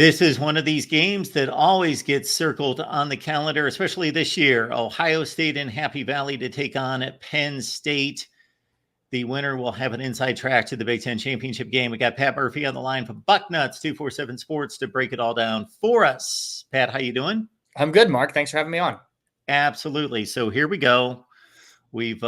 This is one of these games that always gets circled on the calendar, especially this year. Ohio State in Happy Valley to take on Penn State. The winner will have an inside track to the Big Ten championship game. We got Pat Murphy on the line from Bucknuts 247 Sports to break it all down for us. Pat, how you doing? I'm good, Mark. Thanks for having me on. Absolutely. So here we go. We've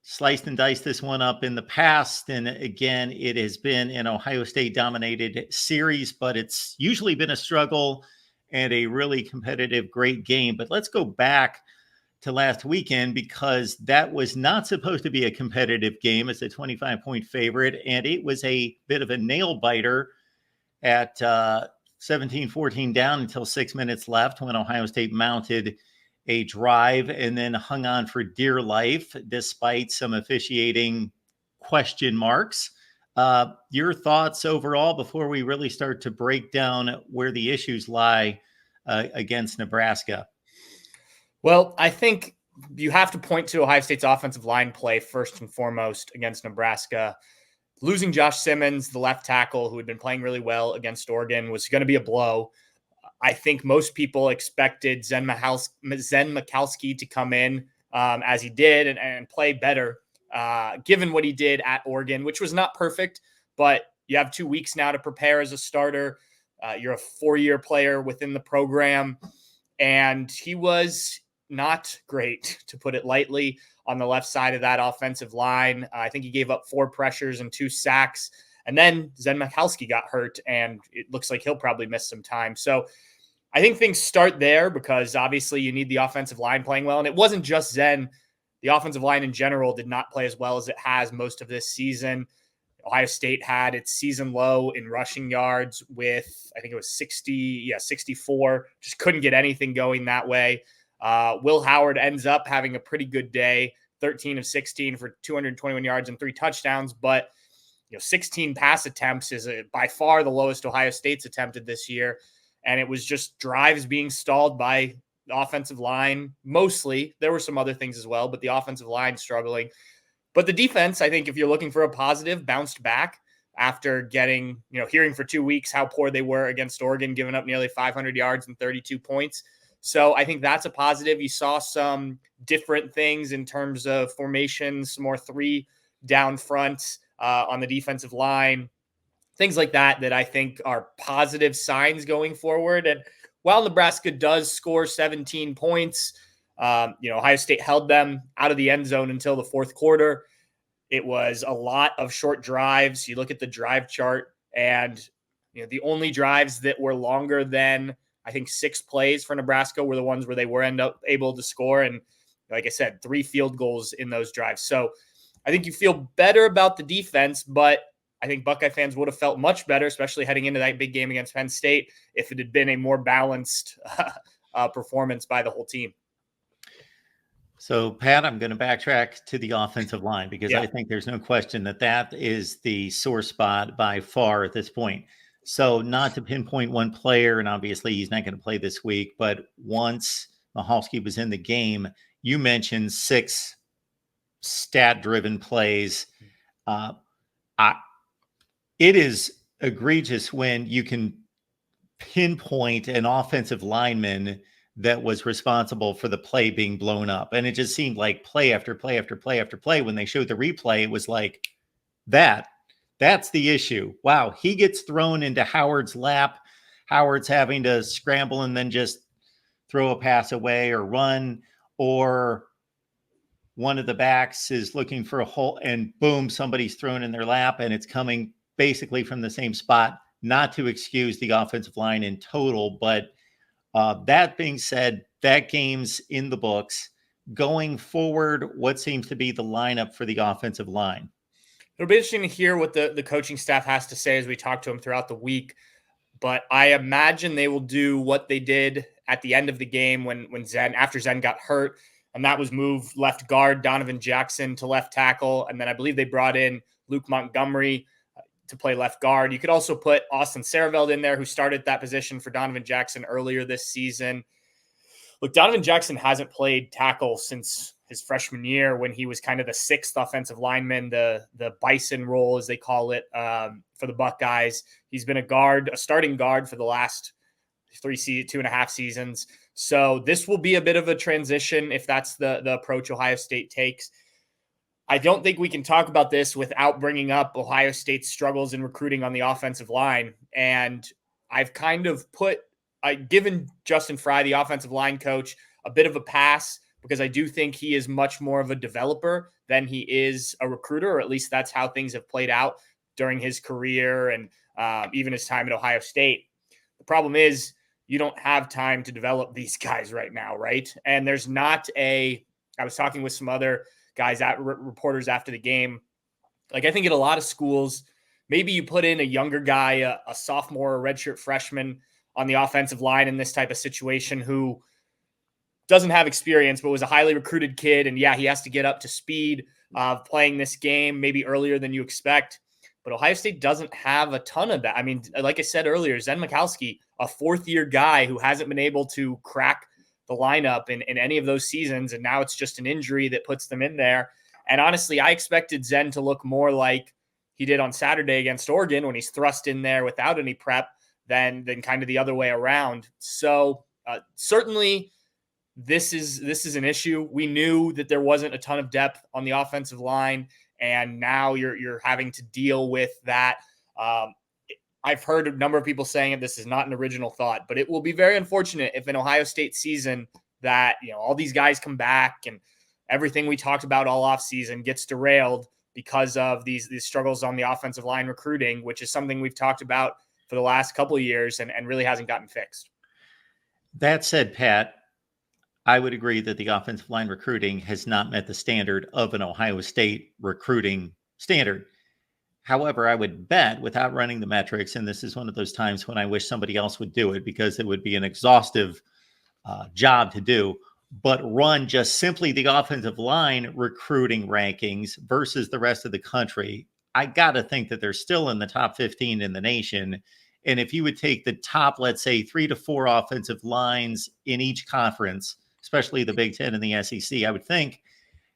sliced and diced this one up in the past. And again, it has been an Ohio State dominated series, but it's usually been a struggle and a really competitive, great game. But let's go back to last weekend because that was not supposed to be a competitive game. It's a 25-point favorite, and it was a bit of a nail biter at 17-14 down until 6 minutes left when Ohio State mounted a drive and then hung on for dear life despite some officiating question marks. Your thoughts overall before we really start to break down where the issues lie against Nebraska? Well, I think you have to point to Ohio State's offensive line play first and foremost against Nebraska. Losing Josh Simmons, the left tackle, who had been playing really well against Oregon, was going to be a blow. I think most people expected Zen Michalski to come in as he did and play better, given what he did at Oregon, which was not perfect, but you have 2 weeks now to prepare as a starter. You're a 4-year player within the program, and he was not great, to put it lightly, on the left side of that offensive line. I think he gave up 4 pressures and 2 sacks. And then Zen Michalski got hurt, and it looks like he'll probably miss some time. So I think things start there because obviously you need the offensive line playing well. And it wasn't just Zen. The offensive line in general did not play as well as it has most of this season. Ohio State had its season low in rushing yards with, I think it was 64. Just couldn't get anything going that way. Will Howard ends up having a pretty good day, 13 of 16 for 221 yards and 3 touchdowns. But 16 pass attempts is by far the lowest Ohio State's attempted this year. And it was just drives being stalled by the offensive line. Mostly, there were some other things as well, but the offensive line struggling. But the defense, I think if you're looking for a positive, bounced back after getting, hearing for 2 weeks how poor they were against Oregon, giving up nearly 500 yards and 32 points. So I think that's a positive. You saw some different things in terms of formations, some more 3 down fronts on the defensive line. Things like that I think are positive signs going forward. And while Nebraska does score 17 points, Ohio State held them out of the end zone until the fourth quarter. It was a lot of short drives. You look at the drive chart, and the only drives that were longer than, I think, 6 plays for Nebraska were the ones where they were able to score. And like I said, 3 field goals in those drives. So I think you feel better about the defense, but I think Buckeye fans would have felt much better, especially heading into that big game against Penn State, if it had been a more balanced performance by the whole team. So, Pat, I'm going to backtrack to the offensive line because I think there's no question that is the sore spot by far at this point. So not to pinpoint one player, and obviously he's not going to play this week, but once Michalski was in the game, you mentioned 6 stat-driven plays. It is egregious when you can pinpoint an offensive lineman that was responsible for the play being blown up. And it just seemed like play after play after play after play. When they showed the replay, it was like that's the issue. Wow, he gets thrown into Howard's lap. Howard's having to scramble and then just throw a pass away or run, or one of the backs is looking for a hole and boom, somebody's thrown in their lap and it's coming basically from the same spot. Not to excuse the offensive line in total, but that being said, that game's in the books. Going forward, what seems to be the lineup for the offensive line? It'll be interesting to hear what the coaching staff has to say as we talk to them throughout the week. But I imagine they will do what they did at the end of the game after Zen got hurt, and that was move left guard Donovan Jackson to left tackle. And then I believe they brought in Luke Montgomery to play left guard. You could also put Austin Sareveld in there, who started that position for Donovan Jackson earlier this season. Look, Donovan Jackson hasn't played tackle since his freshman year when he was kind of the sixth offensive lineman, the Bison role, as they call it, for the Buckeyes. He's been a starting guard for the last 2.5 seasons. So this will be a bit of a transition if that's the approach Ohio State takes. I don't think we can talk about this without bringing up Ohio State's struggles in recruiting on the offensive line. And I've kind of given Justin Fry, the offensive line coach, a bit of a pass because I do think he is much more of a developer than he is a recruiter, or at least that's how things have played out during his career and even his time at Ohio State. The problem is you don't have time to develop these guys right now, right? And there's not I was talking with some other guys, reporters after the game. Like, I think at a lot of schools, maybe you put in a younger guy, a sophomore, a redshirt freshman on the offensive line in this type of situation who doesn't have experience, but was a highly recruited kid. And yeah, he has to get up to speed of playing this game maybe earlier than you expect. But Ohio State doesn't have a ton of that. I mean, like I said earlier, Zen Mikowski, a fourth-year guy who hasn't been able to crack the lineup in any of those seasons, and now it's just an injury that puts them in there. And honestly, I expected Zen to look more like he did on Saturday against Oregon when he's thrust in there without any prep than kind of the other way around. So certainly this is an issue. We knew that there wasn't a ton of depth on the offensive line, and now you're having to deal with that. I've heard a number of people saying it. This is not an original thought, but it will be very unfortunate if an Ohio State season that, all these guys come back and everything we talked about all offseason gets derailed because of these struggles on the offensive line recruiting, which is something we've talked about for the last couple of years and really hasn't gotten fixed. That said, Pat, I would agree that the offensive line recruiting has not met the standard of an Ohio State recruiting standard. However, I would bet, without running the metrics, and this is one of those times when I wish somebody else would do it because it would be an exhaustive job to do, but run just simply the offensive line recruiting rankings versus the rest of the country. I got to think that they're still in the top 15 in the nation. And if you would take the top, let's say, 3 to 4 offensive lines in each conference, especially the Big Ten and the SEC, I would think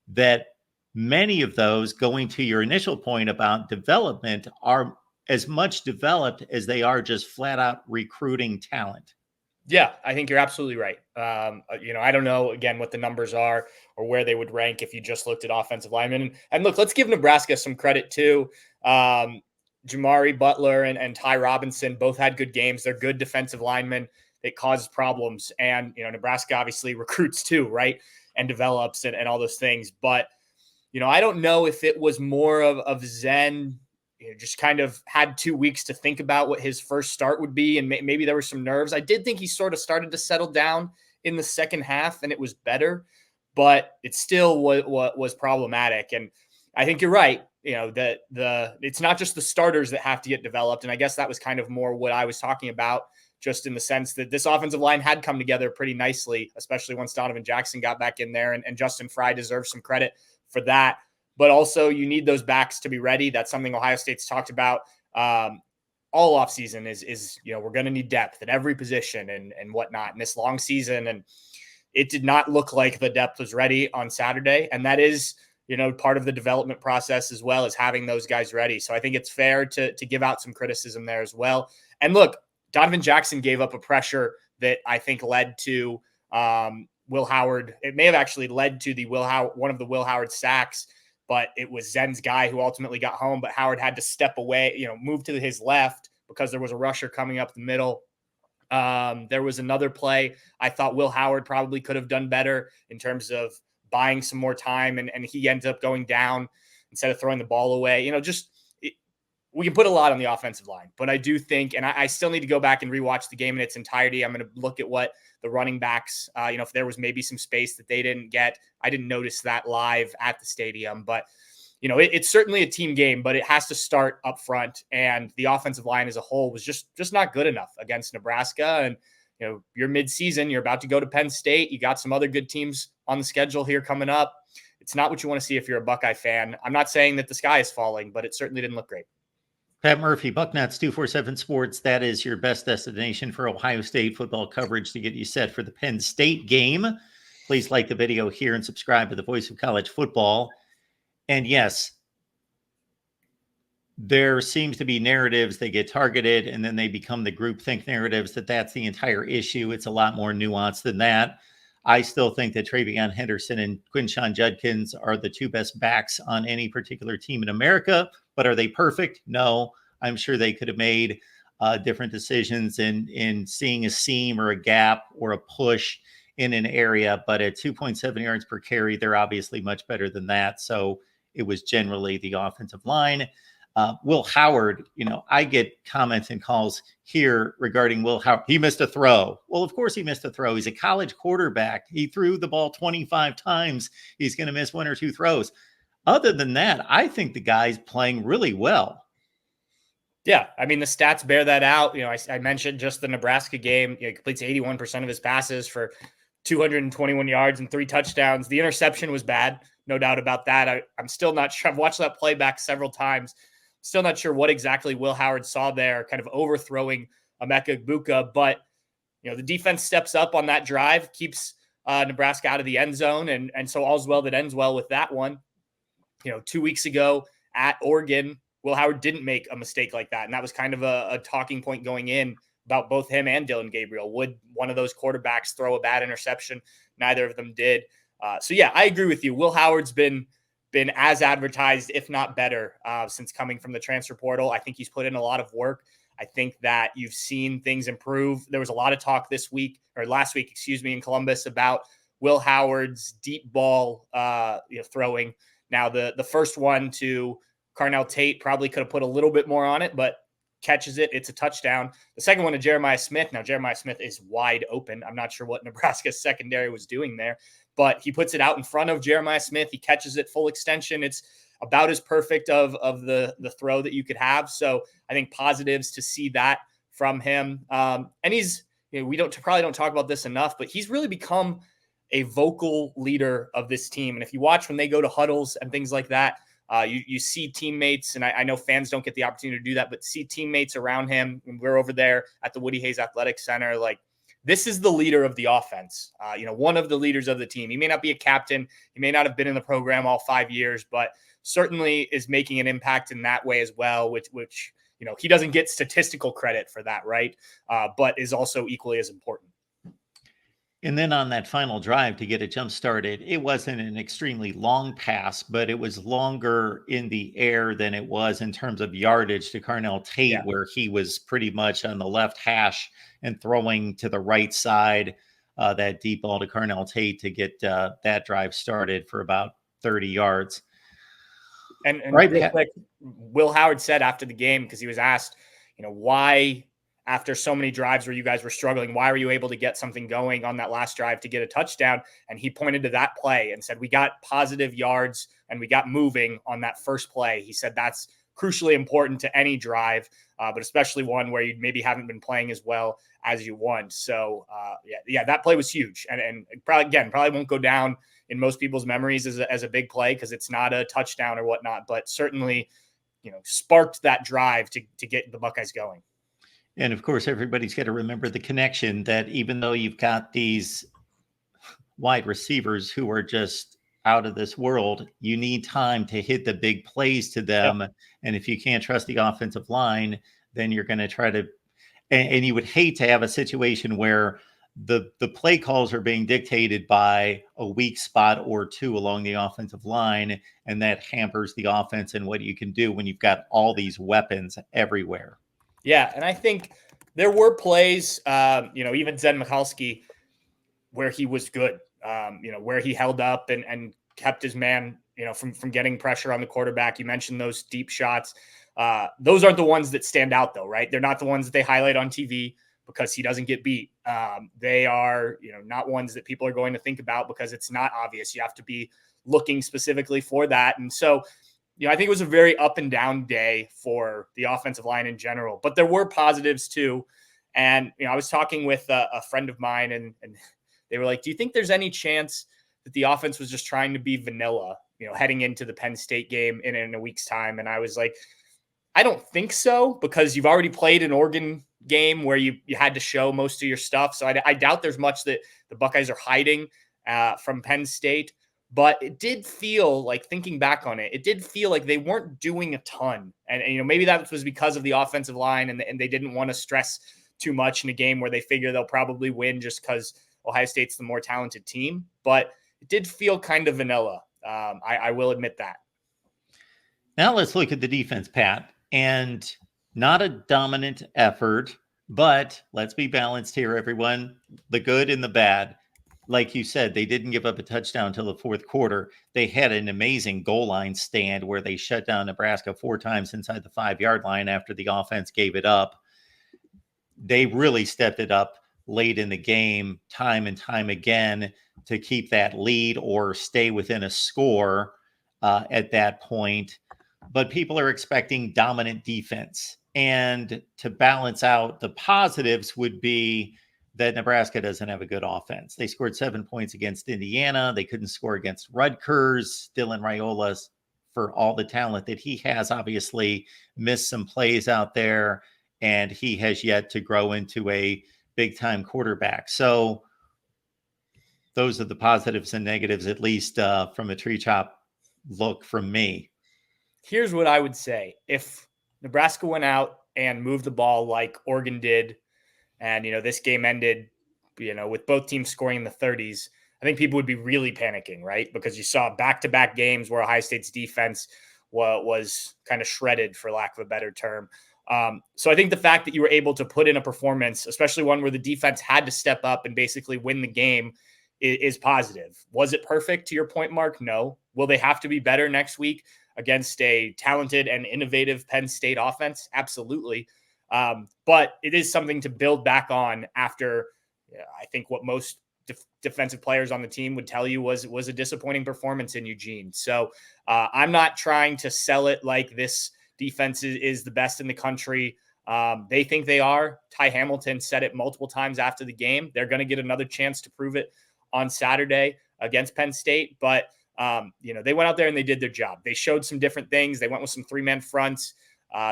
that many of those, going to your initial point about development, are as much developed as they are just flat out recruiting talent. Yeah, I think you're absolutely right. I don't know, again, what the numbers are or where they would rank if you just looked at offensive linemen. And look, let's give Nebraska some credit too. Jamari Butler and Ty Robinson both had good games. They're good defensive linemen that cause problems. And, Nebraska obviously recruits too, right? And develops and all those things. But, I don't know if it was more of Zen, just kind of had 2 weeks to think about what his first start would be. And maybe there were some nerves. I did think he sort of started to settle down in the second half and it was better, but it still was problematic. And I think you're right. That it's not just the starters that have to get developed. And I guess that was kind of more what I was talking about, just in the sense that this offensive line had come together pretty nicely, especially once Donovan Jackson got back in there, and Justin Fry deserves some credit for that. But also you need those backs to be ready. That's something Ohio State's talked about all offseason is we're going to need depth at every position and whatnot in this long season. And it did not look like the depth was ready on Saturday. And that is, part of the development process as well as having those guys ready. So I think it's fair to give out some criticism there as well. And look, Donovan Jackson gave up a pressure that I think led to Will Howard. It may have actually led to one of the Will Howard sacks, but it was Zen's guy who ultimately got home. But Howard had to step away, move to his left because there was a rusher coming up the middle. There was another play I thought Will Howard probably could have done better in terms of buying some more time, and he ends up going down instead of throwing the ball away. We can put a lot on the offensive line, but I do think, and I still need to go back and rewatch the game in its entirety. I'm going to look at what the running backs, if there was maybe some space that they didn't get. I didn't notice that live at the stadium, but it's certainly a team game, but it has to start up front. And the offensive line as a whole was just not good enough against Nebraska. And, you're mid-season, you're about to go to Penn State. You got some other good teams on the schedule here coming up. It's not what you want to see if you're a Buckeye fan. I'm not saying that the sky is falling, but it certainly didn't look great. Pat Murphy, Bucknuts 247 Sports. That is your best destination for Ohio State football coverage to get you set for the Penn State game. Please like the video here and subscribe to the Voice of College Football. And yes, there seems to be narratives that get targeted and then they become the groupthink narratives that's the entire issue. It's a lot more nuanced than that. I still think that Travion Henderson and Quinshon Judkins are the two best backs on any particular team in America, but are they perfect? No. I'm sure they could have made different decisions in seeing a seam or a gap or a push in an area, but at 2.7 yards per carry, they're obviously much better than that. So it was generally the offensive line. Will Howard, I get comments and calls here regarding Will Howard. He missed a throw. Well, of course he missed a throw. He's a college quarterback. He threw the ball 25 times. He's going to miss one or two throws. Other than that, I think the guy's playing really well. Yeah, I mean, the stats bear that out. I mentioned just the Nebraska game. He completes 81% of his passes for 221 yards and 3 touchdowns. The interception was bad, no doubt about that. I'm still not sure. I've watched that play back several times. Still not sure what exactly Will Howard saw there, kind of overthrowing Emeka Egbuka. But, the defense steps up on that drive, keeps Nebraska out of the end zone. And so all's well that ends well with that one. 2 weeks ago at Oregon, Will Howard didn't make a mistake like that. And that was kind of a talking point going in about both him and Dillon Gabriel. Would one of those quarterbacks throw a bad interception? Neither of them did. So, yeah, I agree with you. Will Howard's been as advertised, if not better, since coming from the transfer portal. I think he's put in a lot of work. I think that you've seen things improve. There was a lot of talk last week, in Columbus about Will Howard's deep ball throwing. Now, the first one to Carnell Tate probably could have put a little bit more on it, but catches it. It's a touchdown. The second one to Jeremiah Smith. Now, Jeremiah Smith is wide open. I'm not sure what Nebraska's secondary was doing there, but he puts it out in front of Jeremiah Smith. He catches it full extension. It's about as perfect of the throw that you could have. So I think positives to see that from him. And he's, we probably don't talk about this enough, but he's really become a vocal leader of this team. And if you watch when they go to huddles and things like that, you see teammates, and I know fans don't get the opportunity to do that, but see teammates around him. When we're over there at the Woody Hayes Athletic Center, like, this is the leader of the offense, one of the leaders of the team. He may not be a captain. He may not have been in the program all 5 years, but certainly is making an impact in that way as well, which he doesn't get statistical credit for that, right? But is also equally as important. And then on that final drive to get it jump started, it wasn't an extremely long pass, but it was longer in the air than it was in terms of yardage to Carnell Tate, where he was pretty much on the left hash and throwing to the right side, that deep ball to Carnell Tate to get that drive started for about 30 yards. And right, real quick, Will Howard said after the game, because he was asked, why, after so many drives where you guys were struggling, why were you able to get something going on that last drive to get a touchdown? And he pointed to that play and said, we got positive yards and we got moving on that first play. He said that's crucially important to any drive, but especially one where you maybe haven't been playing as well as you want. So, that play was huge. And probably won't go down in most people's memories as a big play because it's not a touchdown or whatnot, but certainly, sparked that drive to get the Buckeyes going. And of course, everybody's got to remember the connection that even though you've got these wide receivers who are just out of this world, you need time to hit the big plays to them. Yep. And if you can't trust the offensive line, then you're going to try to, and you would hate to have a situation where the play calls are being dictated by a weak spot or two along the offensive line. And that hampers the offense and what you can do when you've got all these weapons everywhere. Yeah, and I think there were plays, even Zen Michalski, where he was good, where he held up and kept his man, from getting pressure on the quarterback. You mentioned those deep shots. Those aren't the ones that stand out, though, right? They're not the ones that they highlight on TV because he doesn't get beat. They are, not ones that people are going to think about because it's not obvious. You have to be looking specifically for that. And so, I think it was a very up and down day for the offensive line in general, but there were positives too. And, I was talking with a friend of mine and they were like, do you think there's any chance that the offense was just trying to be vanilla, heading into the Penn State game in a week's time? And I was like, I don't think so, because you've already played an Oregon game where you had to show most of your stuff. So I doubt there's much that the Buckeyes are hiding. from Penn State. But it did feel like, thinking back on it, it did feel like they weren't doing a ton. And maybe that was because of the offensive line, and they didn't want to stress too much in a game where they figure they'll probably win just because Ohio State's the more talented team. But it did feel kind of vanilla. I will admit that. Now let's look at the defense, Pat. And not a dominant effort, but let's be balanced here, everyone. The good and the bad. Like you said, they didn't give up a touchdown until the fourth quarter. They had an amazing goal line stand where they shut down Nebraska 4 times inside the 5-yard line after the offense gave it up. They really stepped it up late in the game, time and time again, to keep that lead or stay within a score at that point. But people are expecting dominant defense. And to balance out the positives would be that Nebraska doesn't have a good offense. They scored 7 points against Indiana. They couldn't score against Rutgers. Dylan Raiola, for all the talent that he has, obviously missed some plays out there, and he has yet to grow into a big-time quarterback. So those are the positives and negatives, at least from a tree chop look from me. Here's what I would say. If Nebraska went out and moved the ball like Oregon did, and, this game ended, with both teams scoring in the 30s, I think people would be really panicking, right? Because you saw back-to-back games where Ohio State's defense was kind of shredded, for lack of a better term. So I think the fact that you were able to put in a performance, especially one where the defense had to step up and basically win the game, is positive. Was it perfect, to your point, Mark? No. Will they have to be better next week against a talented and innovative Penn State offense? Absolutely. But it is something to build back on after, I think, what most defensive players on the team would tell you was a disappointing performance in Eugene. So I'm not trying to sell it like this defense is the best in the country. They think they are. Ty Hamilton said it multiple times after the game. They're going to get another chance to prove it on Saturday against Penn State. But, they went out there and they did their job. They showed some different things. They went with some 3-man fronts.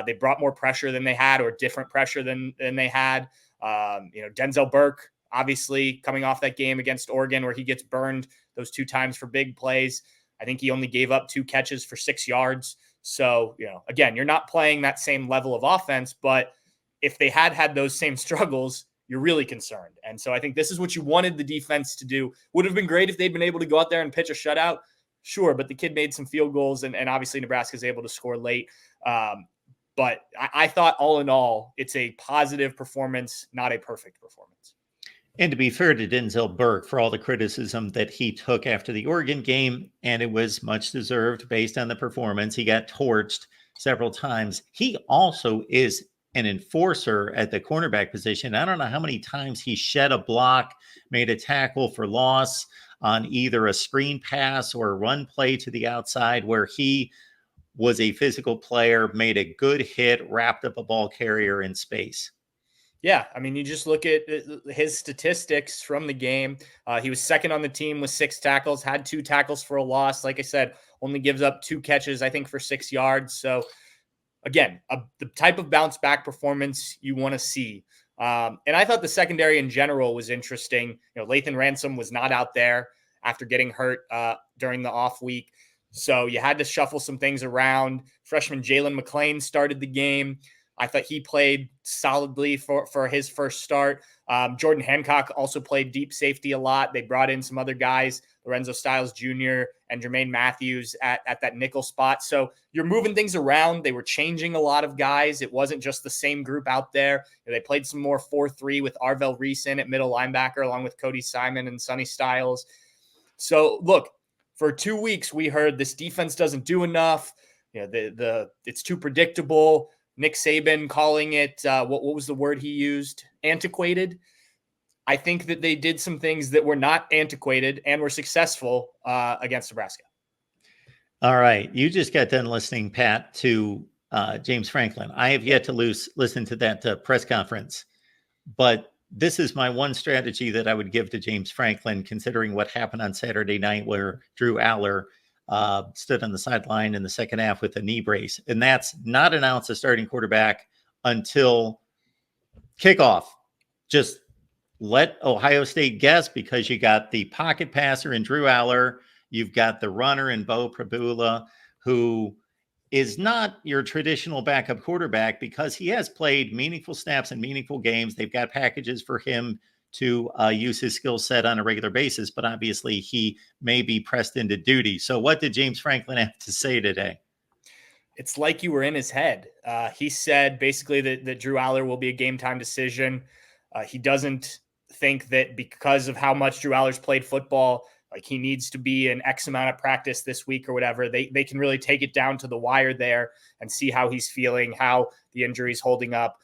They brought more pressure than they had, or different pressure than they had. Denzel Burke, obviously coming off that game against Oregon where he gets burned those 2 times for big plays. I think he only gave up 2 catches for 6 yards. So, again, you're not playing that same level of offense, but if they had those same struggles, you're really concerned. And so I think this is what you wanted the defense to do. Would have been great if they'd been able to go out there and pitch a shutout. Sure, but the kid made some field goals, and obviously Nebraska's able to score late. But I thought, all in all, it's a positive performance, not a perfect performance. And to be fair to Denzel Burke, for all the criticism that he took after the Oregon game, and it was much deserved based on the performance, he got torched several times. He also is an enforcer at the cornerback position. I don't know how many times he shed a block, made a tackle for loss on either a screen pass or a run play to the outside where he was a physical player, made a good hit, wrapped up a ball carrier in space. Yeah, I mean, you just look at his statistics from the game. He was second on the team with 6 tackles, had 2 tackles for a loss. Like I said, only gives up 2 catches, I think, for 6 yards. So, again, the type of bounce back performance you want to see. And I thought the secondary in general was interesting. Lathan Ransom was not out there after getting hurt during the off week. So you had to shuffle some things around. Freshman Jalen McClain started the game. I thought he played solidly for his first start. Jordan Hancock also played deep safety a lot. They brought in some other guys, Lorenzo Styles Jr. and Jermaine Matthews at that nickel spot. So you're moving things around. They were changing a lot of guys. It wasn't just the same group out there. They played some more 4-3 with Arvell Reeson at middle linebacker, along with Cody Simon and Sonny Styles. So look, for 2 weeks, we heard this defense doesn't do enough. It's too predictable. Nick Saban calling it, what was the word he used? Antiquated. I think that they did some things that were not antiquated and were successful against Nebraska. All right. You just got done listening, Pat, to James Franklin. I have yet to listen to that press conference, but this is my one strategy that I would give to James Franklin, considering what happened on Saturday night where Drew Aller stood on the sideline in the second half with a knee brace. And that's not announce a starting quarterback until kickoff. Just let Ohio State guess, because you got the pocket passer in Drew Aller. You've got the runner in Bo Prabula, who is not your traditional backup quarterback because he has played meaningful snaps and meaningful games. They've got packages for him to use his skill set on a regular basis, but obviously he may be pressed into duty. So what did James Franklin have to say today? It's like you were in his head. He said basically that Drew Aller will be a game time decision. He doesn't think that because of how much Drew Aller's played football, like he needs to be an X amount of practice this week or whatever. They can really take it down to the wire there and see how he's feeling, how the injury's holding up.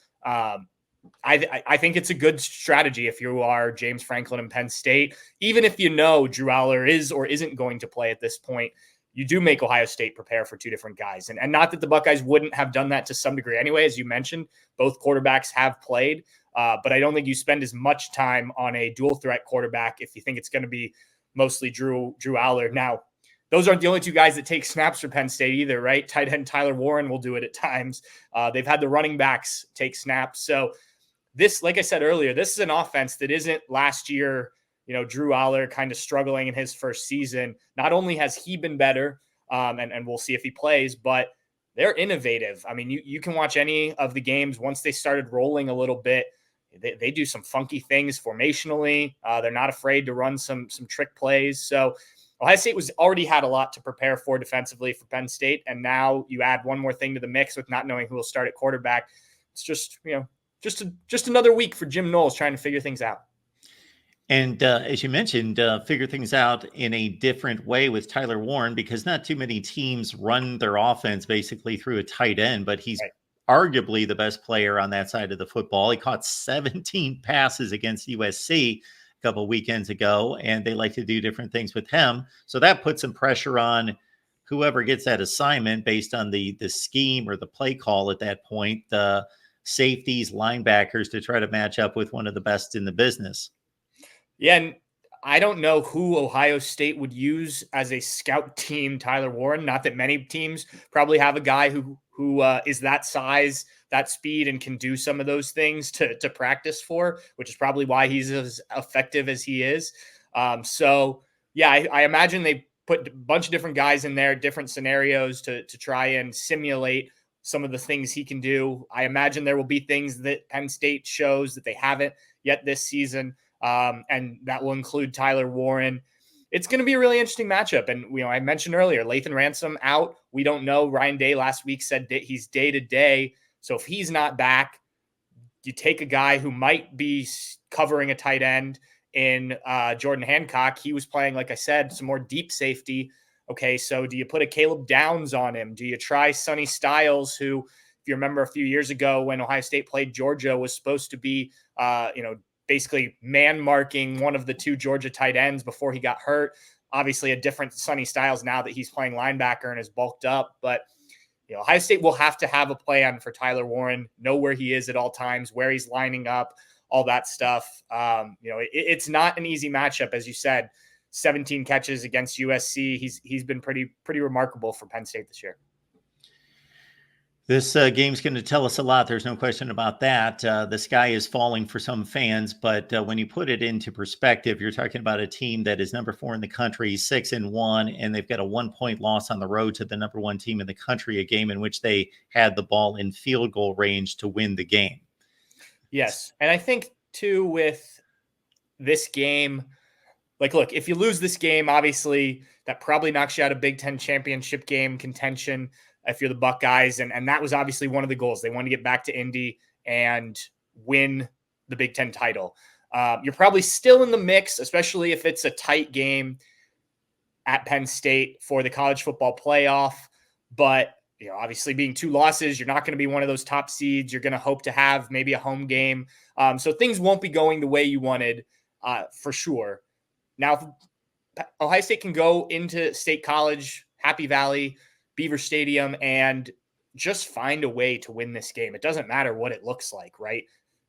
I think it's a good strategy if you are James Franklin and Penn State, even if you know Drew Aller is or isn't going to play at this point. You do make Ohio State prepare for two different guys. And not that the Buckeyes wouldn't have done that to some degree anyway. As you mentioned, both quarterbacks have played, but I don't think you spend as much time on a dual threat quarterback if you think it's going to be mostly Drew Aller. Now, those aren't the only two guys that take snaps for Penn State either, right? Tight end Tyler Warren will do it at times. They've had the running backs take snaps. So this, like I said earlier, this is an offense that isn't last year, Drew Aller kind of struggling in his first season. Not only has he been better, and we'll see if he plays, but they're innovative. I mean, you can watch any of the games once they started rolling a little bit. They do some funky things formationally. They're not afraid to run some trick plays. So Ohio State already had a lot to prepare for defensively for Penn State, and now you add one more thing to the mix with not knowing who will start at quarterback. It's just just another week for Jim Knowles trying to figure things out. And as you mentioned, figure things out in a different way with Tyler Warren, because not too many teams run their offense basically through a tight end, but he's arguably the best player on that side of the football. He caught 17 passes against USC a couple weekends ago, and they like to do different things with him. So that puts some pressure on whoever gets that assignment based on the scheme or the play call at that point, the safeties, linebackers, to try to match up with one of the best in the business. Yeah, and I don't know who Ohio State would use as a scout team, Tyler Warren. Not that many teams probably have a guy who is that size, that speed, and can do some of those things to practice for, which is probably why he's as effective as he is. So, yeah, I imagine they put a bunch of different guys in there, different scenarios to try and simulate some of the things he can do. I imagine there will be things that Penn State shows that they haven't yet this season. And that will include Tyler Warren. It's going to be a really interesting matchup. And, I mentioned earlier, Lathan Ransom out. We don't know. Ryan Day last week said that he's day to day. So if he's not back, you take a guy who might be covering a tight end in Jordan Hancock. He was playing, like I said, some more deep safety. Okay, so do you put a Caleb Downs on him? Do you try Sonny Styles, who, if you remember a few years ago when Ohio State played Georgia, was supposed to be, basically man marking one of the two Georgia tight ends before he got hurt. Obviously a different Sonny Styles now that he's playing linebacker and is bulked up, but Ohio State will have to have a plan for Tyler Warren, know where he is at all times, where he's lining up, all that stuff. It's not an easy matchup. As you said, 17 catches against USC. He's been pretty remarkable for Penn State this year. This game's going to tell us a lot. There's no question about that. The sky is falling for some fans, but when you put it into perspective, you're talking about a team that is number 4 in the country, 6-1, and they've got a 1-point loss on the road to the number 1 team in the country, a game in which they had the ball in field goal range to win the game. Yes. And I think too, with this game, look, if you lose this game, obviously that probably knocks you out of Big Ten championship game contention if you're the Buckeyes. And that was obviously one of the goals. They wanted to get back to Indy and win the Big Ten title. You're probably still in the mix, especially if it's a tight game at Penn State for the college football playoff. But, obviously being 2 losses, you're not going to be one of those top seeds. You're going to hope to have maybe a home game. So things won't be going the way you wanted for sure. Now, Ohio State can go into State College, Happy Valley, Beaver Stadium, and just find a way to win this game. It doesn't matter what it looks like, right?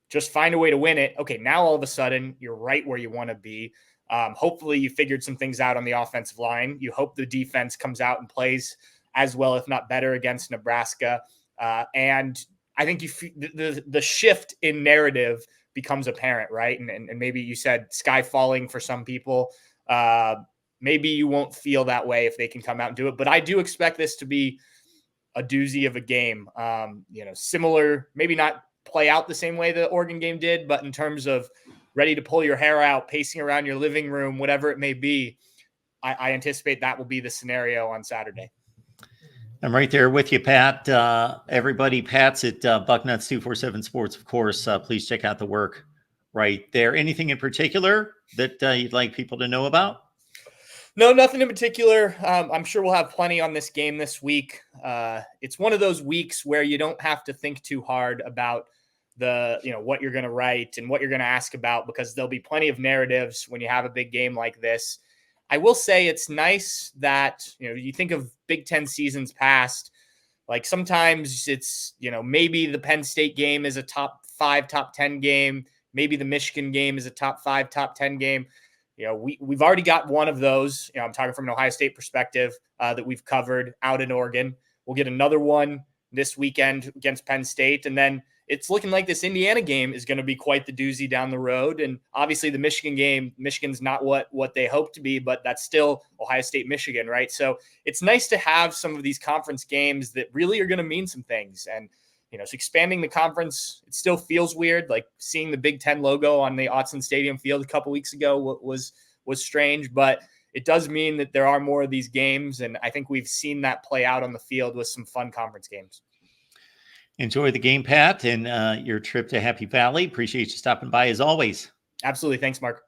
Just find a way to win it. Okay, now all of a sudden you're right where you want to be. Hopefully you figured some things out on the offensive line. You hope the defense comes out and plays as well, if not better, against Nebraska. And I think the shift in narrative becomes apparent, right? And maybe you said sky falling for some people. Maybe you won't feel that way if they can come out and do it. But I do expect this to be a doozy of a game. Similar, maybe not play out the same way the Oregon game did, but in terms of ready to pull your hair out, pacing around your living room, whatever it may be, I anticipate that will be the scenario on Saturday. I'm right there with you, Pat. Everybody, Pat's at Bucknuts 247 Sports, of course. Please check out the work right there. Anything in particular that you'd like people to know about? No, nothing in particular. I'm sure we'll have plenty on this game this week. It's one of those weeks where you don't have to think too hard about what you're going to write and what you're going to ask about, because there'll be plenty of narratives when you have a big game like this. I will say it's nice that, you think of Big Ten seasons past, like sometimes it's, maybe the Penn State game is a top 5, top 10 game. Maybe the Michigan game is a top 5, top 10 game. We've already got one of those. I'm talking from an Ohio State perspective that we've covered out in Oregon. We'll get another one this weekend against Penn State. And then it's looking like this Indiana game is going to be quite the doozy down the road. And obviously the Michigan game, Michigan's not what they hope to be, but that's still Ohio State, Michigan, right? So it's nice to have some of these conference games that really are going to mean some things. And, so expanding the conference, it still feels weird. Like seeing the Big Ten logo on the Autzen Stadium field a couple weeks ago was strange, but it does mean that there are more of these games. And I think we've seen that play out on the field with some fun conference games. Enjoy the game, Pat, and your trip to Happy Valley. Appreciate you stopping by as always. Absolutely. Thanks, Mark.